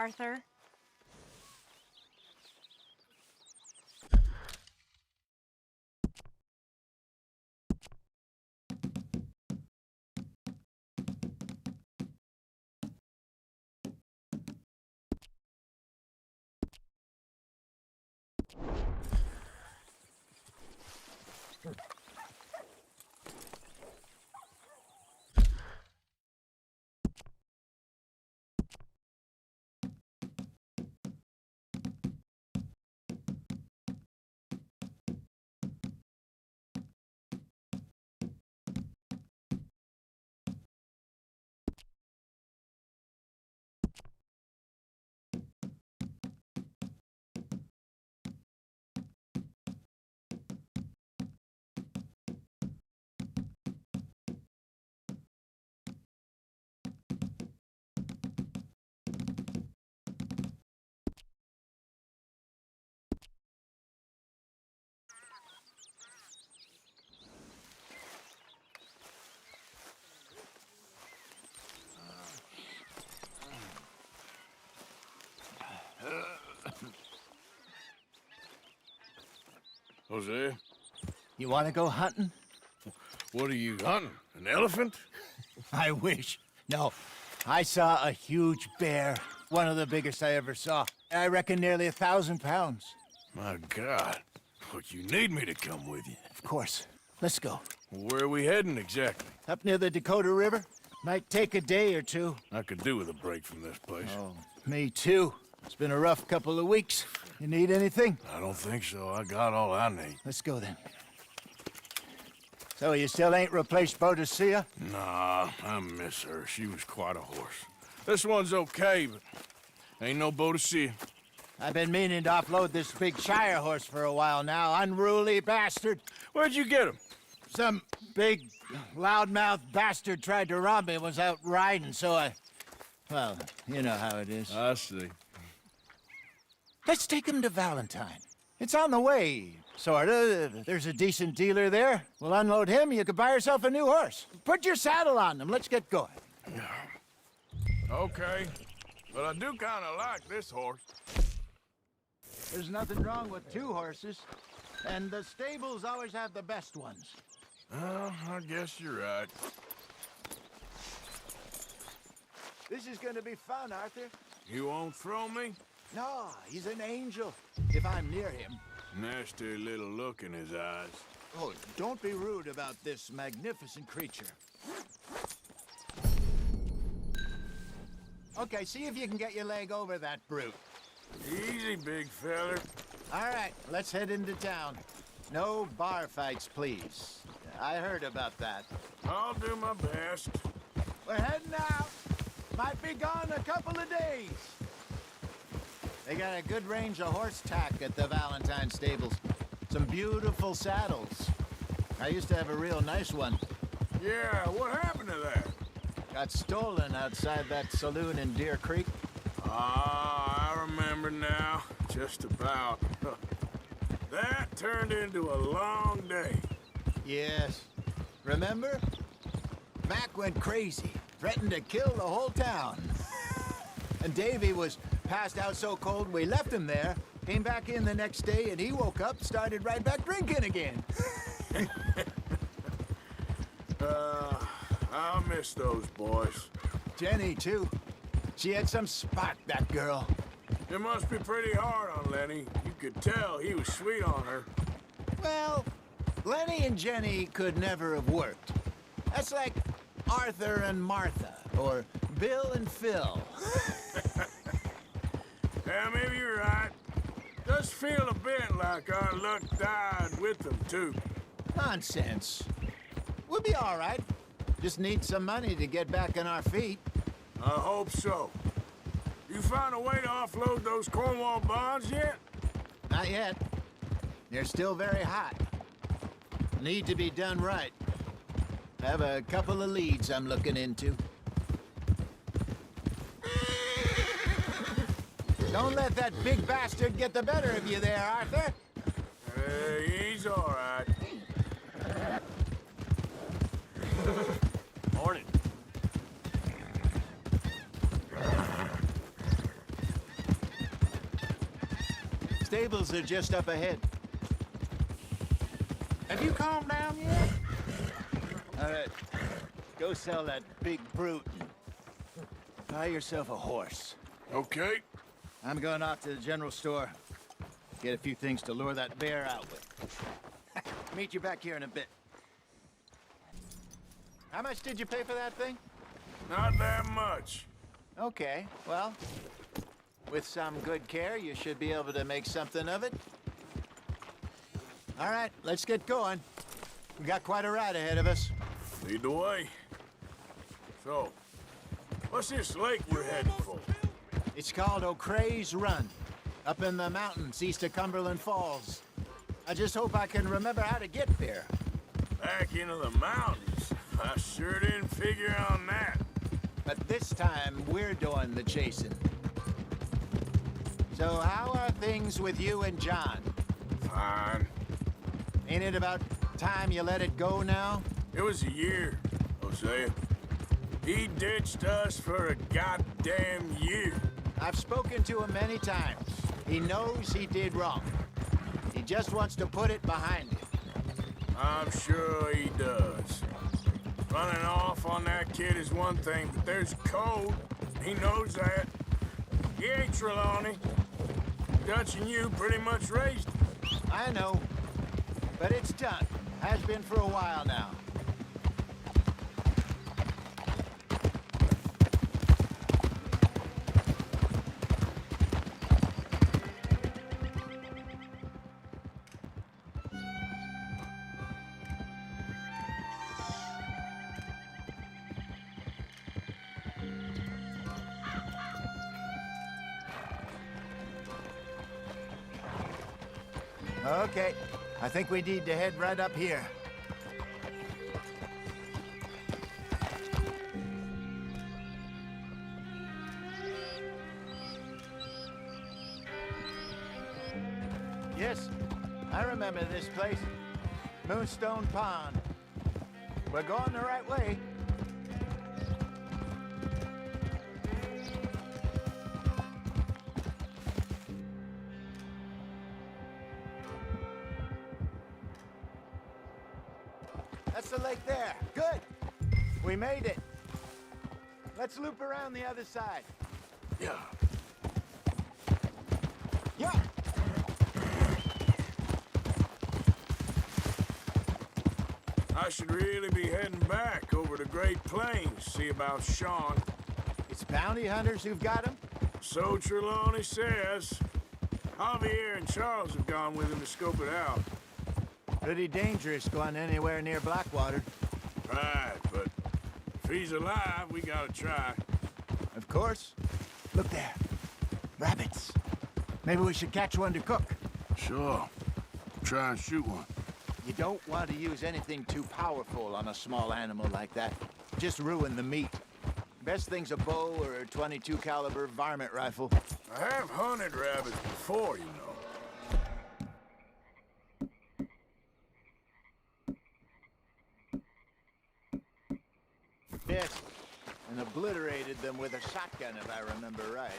Arthur? Jose, You want to go hunting? what are you hunting? An elephant? I wish. No, I saw a huge bear. One of the biggest I ever saw. I reckon nearly 1,000 pounds. My God. But you need me to come with you. Of course. Let's go. Where are we heading exactly? Up near the Dakota River. Might take a day or two. I could do with a break from this place. Oh, me too. It's been a rough couple of weeks. You need anything? I don't think so. I got all I need. Let's go then. So you still ain't replaced Boadicea? Nah, I miss her. She was quite a horse. This one's okay, but ain't no Boadicea. I've been meaning to offload this big Shire horse for a while now. Unruly bastard. Where'd you get him? Some big, loudmouth bastard tried to rob me and was out riding, so I... Well, you know how it is. I see. Let's take him to Valentine. It's on the way, sorta. There's a decent dealer there. We'll unload him, you could buy yourself a new horse. Put your saddle on them, let's get going. Okay, but I do kind of like this horse. There's nothing wrong with two horses, and the stables always have the best ones. Oh, I guess you're right. This is gonna be fun, Arthur. You won't throw me? No, he's an angel, if I'm near him. Nasty little look in his eyes. Oh, don't be rude about this magnificent creature. Okay, see if you can get your leg over that brute. Easy, big feller. All right, let's head into town. No bar fights, please. I heard about that. I'll do my best. We're heading out. Might be gone a couple of days. They got a good range of horse tack at the Valentine stables. Some beautiful saddles. I used to have a real nice one. Yeah, what happened to that? Got stolen outside that saloon in Deer Creek. Ah, I remember now. Just about. That turned into a long day. Yes. Remember? Mac went crazy, threatened to kill the whole town. And Davy was passed out so cold we left him there, came back in the next day, and he woke up, started right back drinking again. I'll miss those boys. Jenny, too. She had some spot, that girl. It must be pretty hard on Lenny. You could tell he was sweet on her. Well, Lenny and Jenny could never have worked. That's like Arthur and Martha, or Bill and Phil. Yeah, maybe you're right. Does feel a bit like our luck died with them, too. Nonsense. We'll be all right. Just need some money to get back on our feet. I hope so. You find a way to offload those Cornwall bonds yet? Not yet. They're still very hot. Need to be done right. Have a couple of leads I'm looking into. Don't let that big bastard get the better of you there, Arthur. He's all right. Morning. Stables are just up ahead. Have you calmed down yet? All right, go sell that big brute. Buy yourself a horse. Okay. I'm going off to the general store. Get a few things to lure that bear out with. Meet you back here in a bit. How much did you pay for that thing? Not that much. Okay, well, with some good care, you should be able to make something of it. All right, let's get going. We got quite a ride ahead of us. Lead the way. So, what's this lake we're heading for? It's called O'Creagh's Run, up in the mountains east of Cumberland Falls. I just hope I can remember how to get there. Back into the mountains? I sure didn't figure on that. But this time, we're doing the chasing. So how are things with you and John? Fine. Ain't it about time you let it go now? It was a year, Hosea. He ditched us for a goddamn year. I've spoken to him many times. He knows he did wrong. He just wants to put it behind him. I'm sure he does. Running off on that kid is one thing, but there's code. He knows that. He ain't Trelawney. Dutch and you pretty much raised him. I know. But it's done. Has been for a while now. Okay, I think we need to head right up here. Yes, I remember this place. Moonstone Pond. We're going the right way. That's the lake there. Good. We made it. Let's loop around the other side. Yeah. Yeah. I should really be heading back over the Great Plains, see about Sean. It's bounty hunters who've got him? So Trelawney says. Javier and Charles have gone with him to scope it out. Pretty dangerous going anywhere near Blackwater. Right, but if he's alive, we gotta try. Of course. Look there. Rabbits. Maybe we should catch one to cook. Sure. Try and shoot one. You don't want to use anything too powerful on a small animal like that. Just ruin the meat. Best thing's a bow or a .22 caliber varmint rifle. I have hunted rabbits before, you know. Yes, and obliterated them with a shotgun, if I remember right.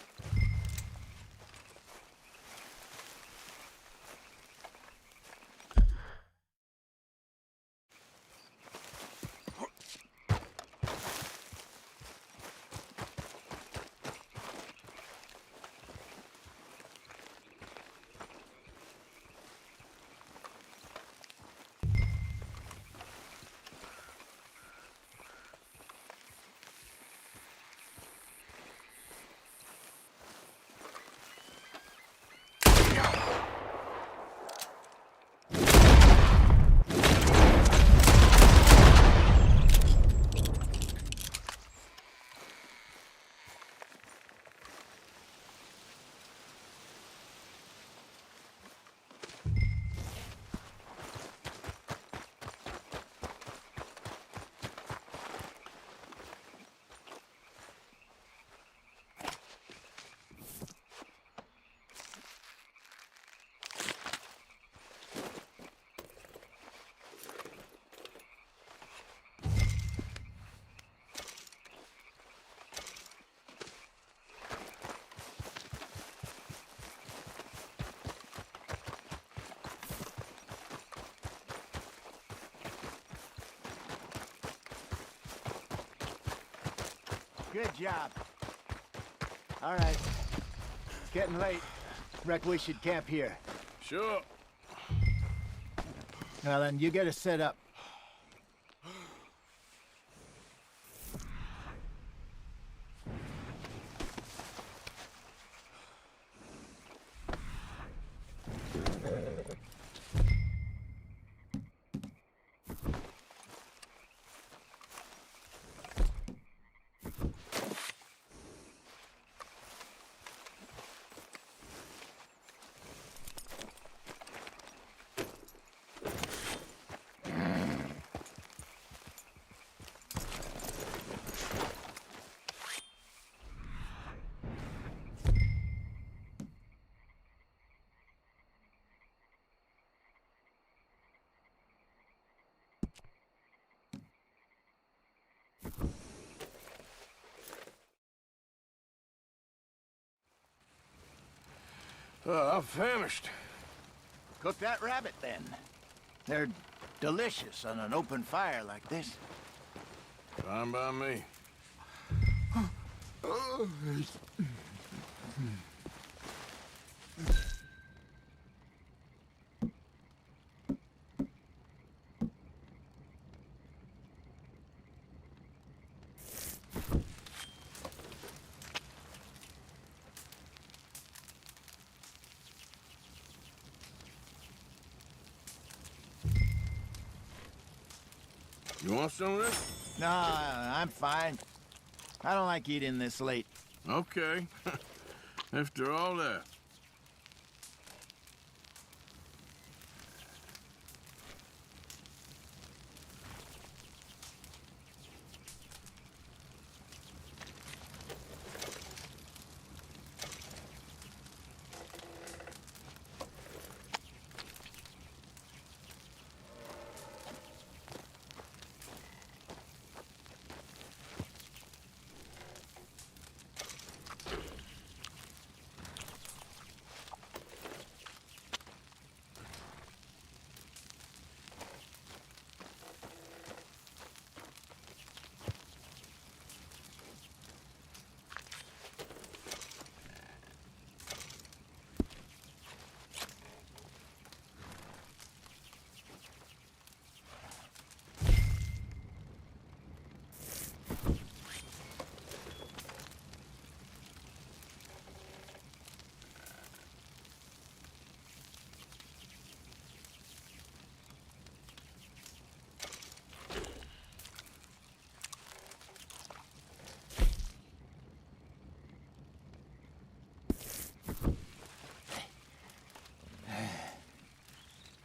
Good job. All right. It's getting late. Reckon we should camp here. Sure. Now then, you get us set up. I'm famished. Cook that rabbit, then. They're delicious on an open fire like this. Fine by me. You want some of this? No, I'm fine. I don't like eating this late. Okay. After all that.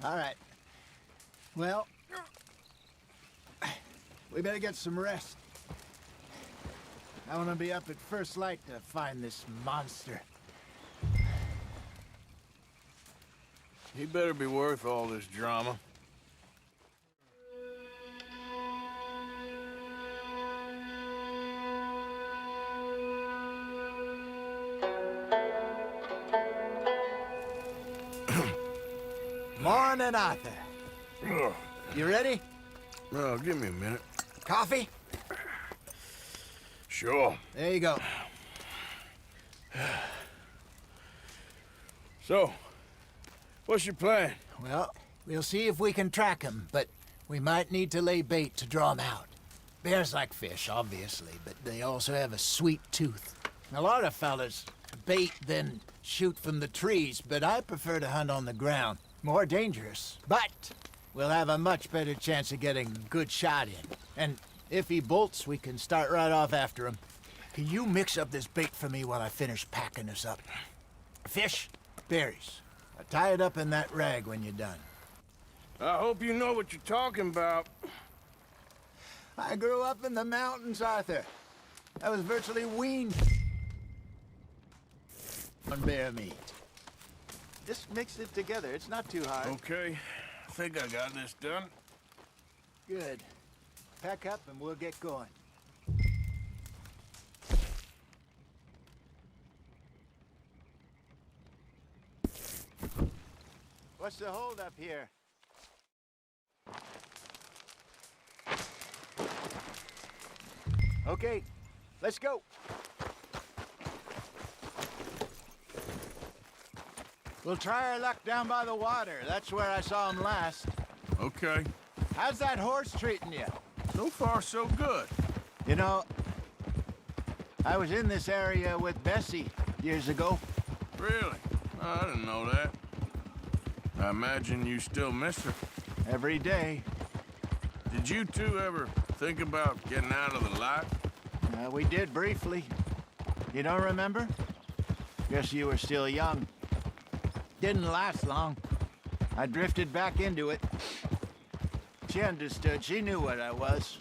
All right. Well, we better get some rest. I want to be up at first light to find this monster. He better be worth all this drama. Morning, Arthur. You ready? Well, give me a minute. Coffee? Sure. There you go. So, what's your plan? Well, we'll see if we can track him, but we might need to lay bait to draw him out. Bears like fish, obviously, but they also have a sweet tooth. A lot of fellas bait, then shoot from the trees, but I prefer to hunt on the ground. More dangerous, but we'll have a much better chance of getting a good shot in. And if he bolts, we can start right off after him. Can you mix up this bait for me while I finish packing this up? Fish, berries. Tie it up in that rag when you're done. I hope you know what you're talking about. I grew up in the mountains, Arthur. I was virtually weaned on bear meat. Just mix it together. It's not too hard. Okay. I think I got this done. Good. Pack up and we'll get going. What's the hold up here? Okay. let's go. We'll try our luck down by the water. That's where I saw him last. Okay. How's that horse treating you? So far, so good. You know, I was in this area with Bessie years ago. Really? I didn't know that. I imagine you still miss her. Every day. Did you two ever think about getting out of the life? We did briefly. You don't remember? Guess you were still young. Didn't last long. I drifted back into it. She understood. She knew what I was.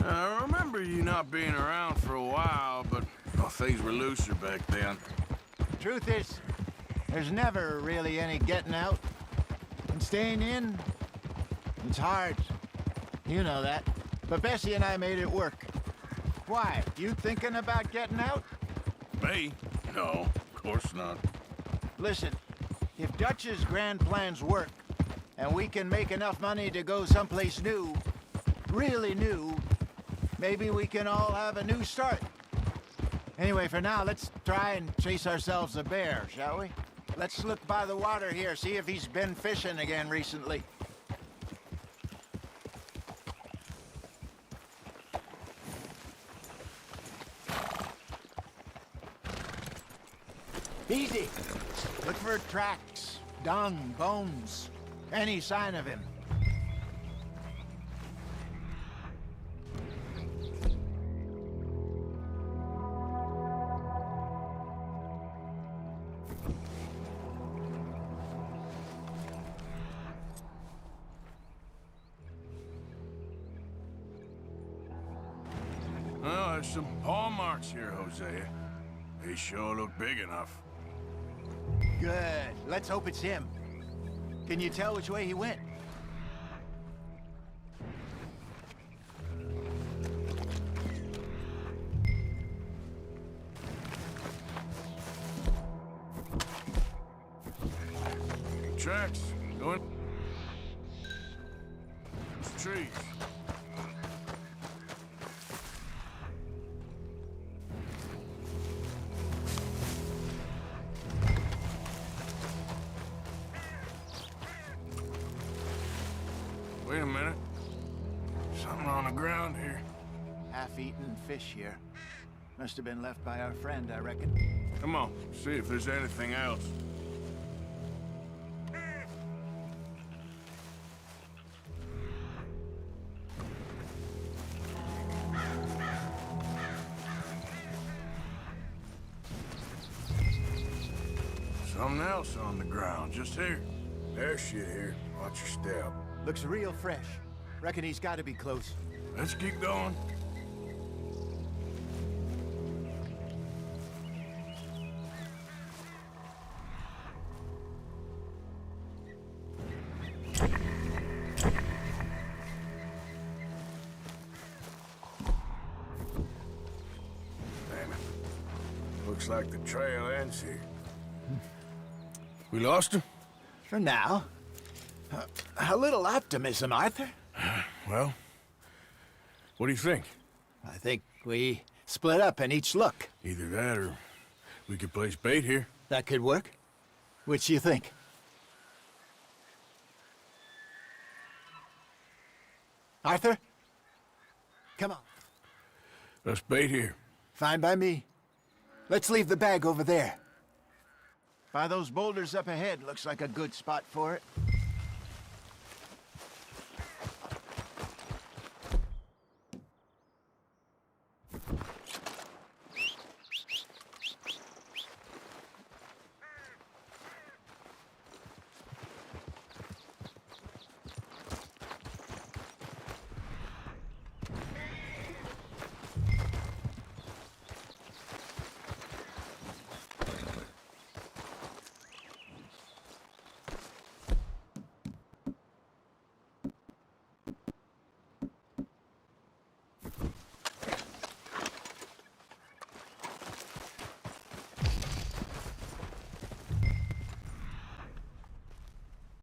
I remember you not being around for a while, but well, things were looser back then. Truth is, there's never really any getting out. And staying in, it's hard. You know that. But Bessie and I made it work. Why? You thinking about getting out? Me? No, of course not. Listen, if Dutch's grand plans work, and we can make enough money to go someplace new, really new, maybe we can all have a new start. Anyway, for now, let's try and chase ourselves a bear, shall we? Let's look by the water here, see if he's been fishing again recently. Easy. Look for tracks, dung, bones, any sign of him. Well, there's some paw marks here, Hosea. They sure look big enough. Good. Let's hope it's him. Can you tell which way he went? Tracks. Going. It's trees. Wait a minute. Something on the ground here. Half-eaten fish here. Must have been left by our friend, I reckon. Come on, see if there's anything else. Something else on the ground, just here. There's shit here. Watch your step. Looks real fresh. Reckon he's got to be close. Let's keep going. Damn it. Looks like the trail ends here. We lost him? For now. A little optimism, Arthur. Well, what do you think? I think we split up and each look. Either that or we could place bait here. That could work. Which do you think? Arthur? Come on. Let's bait here. Fine by me. Let's leave the bag over there. By those boulders up ahead, looks like a good spot for it.